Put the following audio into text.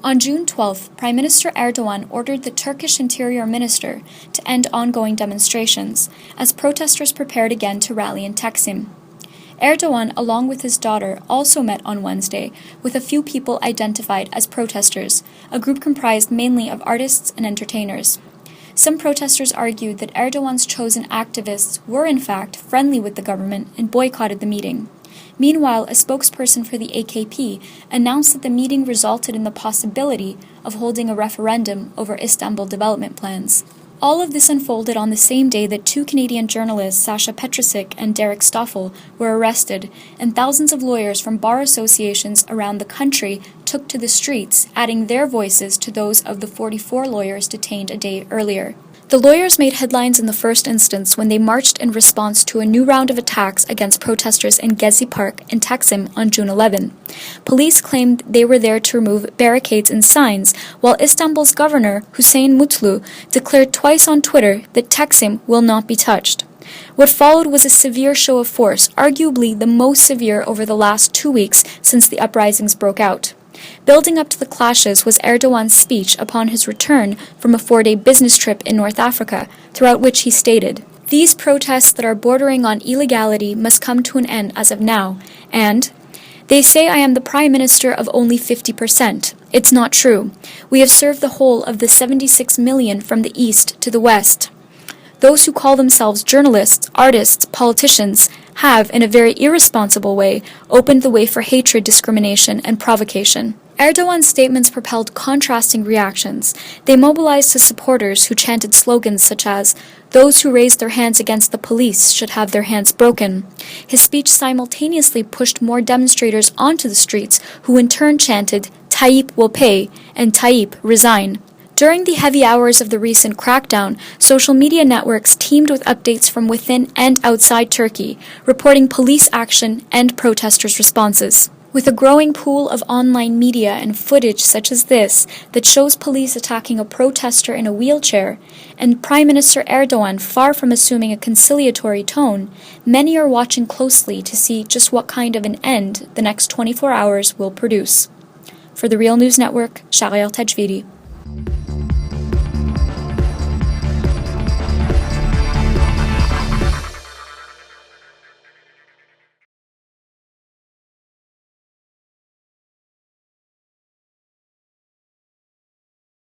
On June 12, Prime Minister Erdogan ordered the Turkish Interior Minister to end ongoing demonstrations, as protesters prepared again to rally in Taksim. Erdogan, along with his daughter, also met on Wednesday with a few people identified as protesters, a group comprised mainly of artists and entertainers. Some protesters argued that Erdogan's chosen activists were in fact friendly with the government and boycotted the meeting. Meanwhile, a spokesperson for the AKP announced that the meeting resulted in the possibility of holding a referendum over Istanbul development plans. All of this unfolded on the same day that two Canadian journalists, Sasha Petrusik and Derek Stoffel, were arrested, and thousands of lawyers from bar associations around the country took to the streets, adding their voices to those of the 44 lawyers detained a day earlier. The lawyers made headlines in the first instance when they marched in response to a new round of attacks against protesters in Gezi Park in Taksim on June 11. Police claimed they were there to remove barricades and signs, while Istanbul's governor, Hüseyin Mutlu, declared twice on Twitter that Taksim will not be touched. What followed was a severe show of force, arguably the most severe over the last 2 weeks since the uprisings broke out. Building up to the clashes was Erdogan's speech upon his return from a 4-day business trip in North Africa, throughout which he stated, "These protests that are bordering on illegality must come to an end as of now," and, "They say I am the Prime Minister of only 50%. It's not true. We have served the whole of the 76 million from the east to the west." Those who call themselves journalists, artists, politicians, have, in a very irresponsible way, opened the way for hatred, discrimination, and provocation. Erdogan's statements propelled contrasting reactions. They mobilized his supporters who chanted slogans such as, "Those who raise their hands against the police should have their hands broken." His speech simultaneously pushed more demonstrators onto the streets, who in turn chanted, "Tayyip will pay," and "Tayyip, resign." During the heavy hours of the recent crackdown, social media networks teamed with updates from within and outside Turkey, reporting police action and protesters' responses. With a growing pool of online media and footage such as this that shows police attacking a protester in a wheelchair, and Prime Minister Erdogan far from assuming a conciliatory tone, many are watching closely to see just what kind of an end the next 24 hours will produce. For the Real News Network, Shahriar Tajvidi.